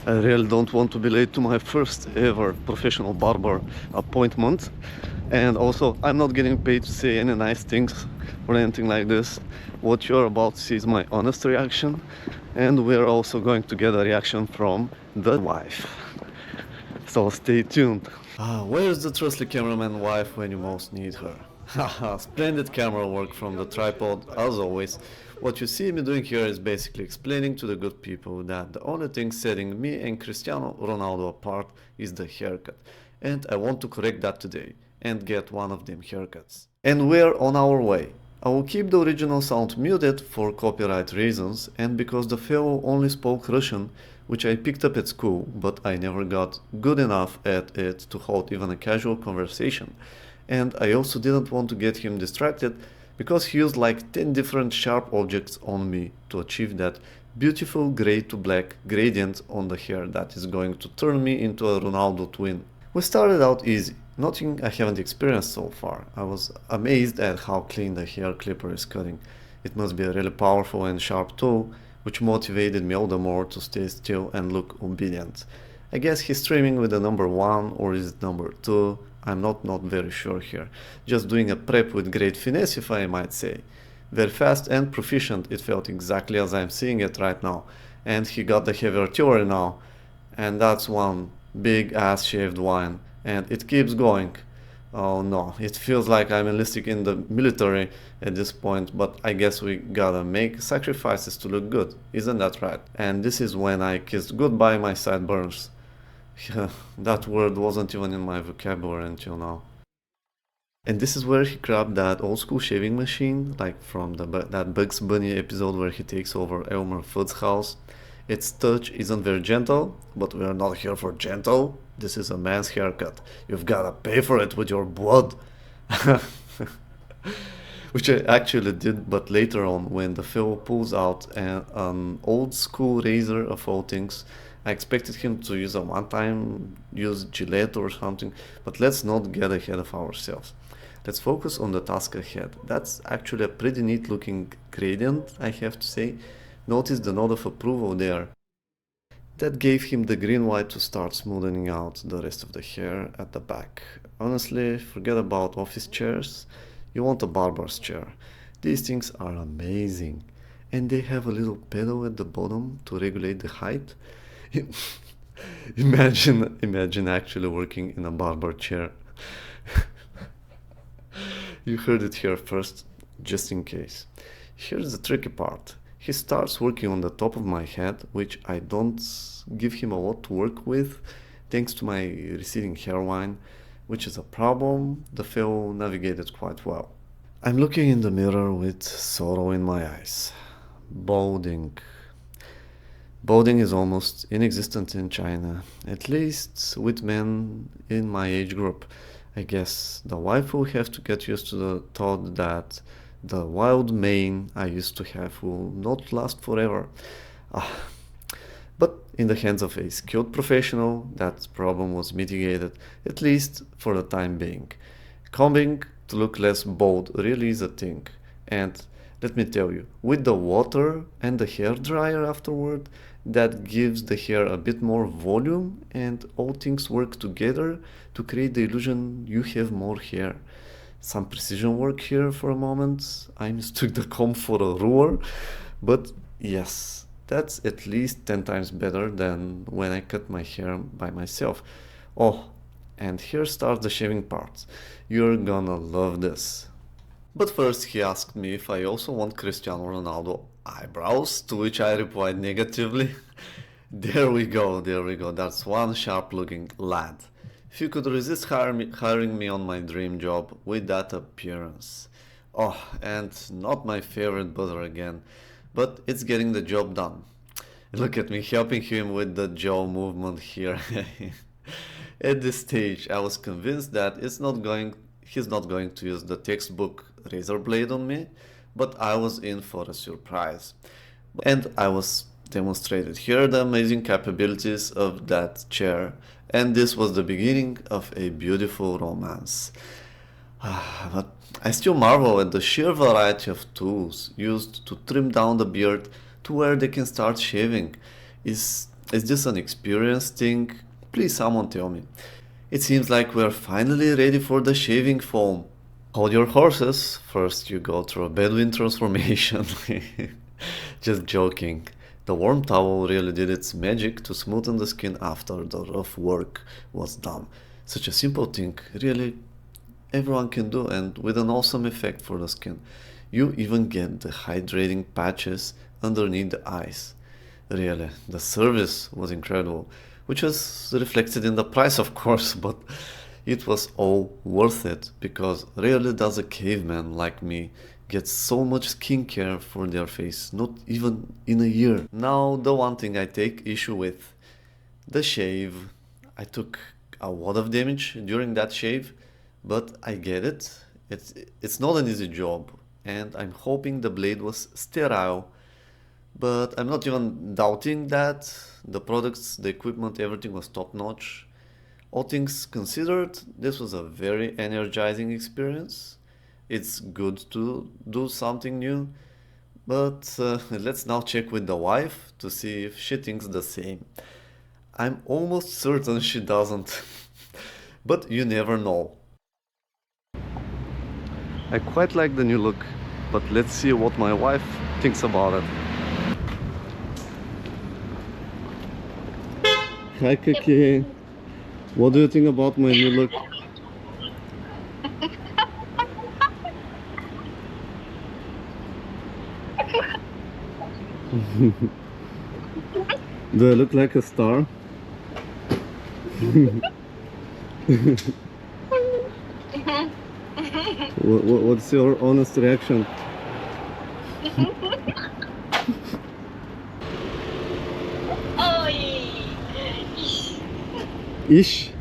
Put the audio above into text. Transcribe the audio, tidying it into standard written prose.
I really don't want to be late to my first ever professional barber appointment. And also, I'm not getting paid to say any nice things or anything like this. What you're about to see is my honest reaction, and we're also going to get a reaction from the wife. So stay tuned. Where's the trusty cameraman wife when you most need her? Haha, splendid camera work from the tripod, as always. What you see me doing here is basically explaining to the good people that the only thing setting me and Cristiano Ronaldo apart is the haircut. And I want to correct that today and get one of them haircuts. And we're on our way. I will keep the original sound muted for copyright reasons and because the fellow only spoke Russian, which I picked up at school, but I never got good enough at it to hold even a casual conversation. And I also didn't want to get him distracted because he used like 10 different sharp objects on me to achieve that beautiful gray to black gradient on the hair that is going to turn me into a Ronaldo twin. We started out easy, nothing I haven't experienced so far. I was amazed at how clean the hair clipper is cutting. It must be a really powerful and sharp tool, which motivated me all the more to stay still and look obedient. I guess he's trimming with the number 1 or is it number 2? I'm not very sure here. Just doing a prep with great finesse, if I might say. Very fast and proficient, it felt exactly as I'm seeing it right now. And he got the heavier artillery now. And that's one big ass shaved wine. And it keeps going. Oh no, it feels like I'm enlisting in the military at this point, but I guess we gotta make sacrifices to look good, isn't that right? And this is when I kissed goodbye my sideburns. That word wasn't even in my vocabulary until now. And this is where he grabbed that old school shaving machine, like from that Bugs Bunny episode where he takes over Elmer Fudd's house. Its touch isn't very gentle, but we are not here for gentle. This is a man's haircut. You've gotta pay for it with your blood. Which I actually did, but later on, when the fellow pulls out an old school razor of all things, I expected him to use a one-time use Gillette or something, but let's not get ahead of ourselves. Let's focus on the task ahead. That's actually a pretty neat looking gradient, I have to say. Notice the nod of approval there. That gave him the green light to start smoothing out the rest of the hair at the back. Honestly, forget about office chairs. You want a barber's chair. These things are amazing. And they have a little pedal at the bottom to regulate the height. Imagine actually working in a barber chair. You heard it here first, just in case. Here's the tricky part. He starts working on the top of my head, which I don't give him a lot to work with, thanks to my receding hairline, which is a problem the fellow navigated quite well. I'm looking in the mirror with sorrow in my eyes. Balding. Balding is almost inexistent in China, at least with men in my age group. I guess the wife will have to get used to the thought that the wild mane I used to have will not last forever. Ah, but in the hands of a skilled professional, that problem was mitigated, at least for the time being. Combing to look less bald really is a thing. And let me tell you, with the water and the hair dryer afterward, that gives the hair a bit more volume and all things work together to create the illusion you have more hair. Some precision work here for a moment. I mistook the comb for a ruler, but yes, that's at least 10 times better than when I cut my hair by myself. Oh, and here starts the shaving part. You're gonna love this. But first he asked me if I also want Cristiano Ronaldo eyebrows, to which I replied negatively. There we go, that's one sharp looking lad. If you could resist hiring me on my dream job with that appearance. Oh, and not my favorite butter again, but it's getting the job done. Look at me helping him with the jaw movement here. At this stage, I was convinced that he's not going to use the textbook razor blade on me, but I was in for a surprise. And I was demonstrated here the amazing capabilities of that chair, and this was the beginning of a beautiful romance. But I still marvel at the sheer variety of tools used to trim down the beard to where they can start shaving. Is Is this an experience thing? Please someone tell me. It seems like we're finally ready for the shaving foam. Hold your horses. First, you go through a Bedouin transformation. Just joking. The warm towel really did its magic to smoothen the skin after the rough work was done. Such a simple thing, really, everyone can do, and with an awesome effect for the skin. You even get the hydrating patches underneath the eyes. Really, the service was incredible, which was reflected in the price, of course, but it was all worth it because rarely does a caveman like me get so much skincare for their face, not even in a year. Now, the one thing I take issue with the shave. I took a lot of damage during that shave, but I get it. It's not an easy job, and I'm hoping the blade was sterile, but I'm not even doubting that the products, the equipment, everything was top notch. All things considered, this was a very energizing experience. It's good to do something new, but let's now check with the wife to see if she thinks the same. I'm almost certain she doesn't, but you never know. I quite like the new look, but let's see what my wife thinks about it. Hi Kiki, what do you think about my new look? Do I look like a star? What's your honest reaction? Oi! Ish?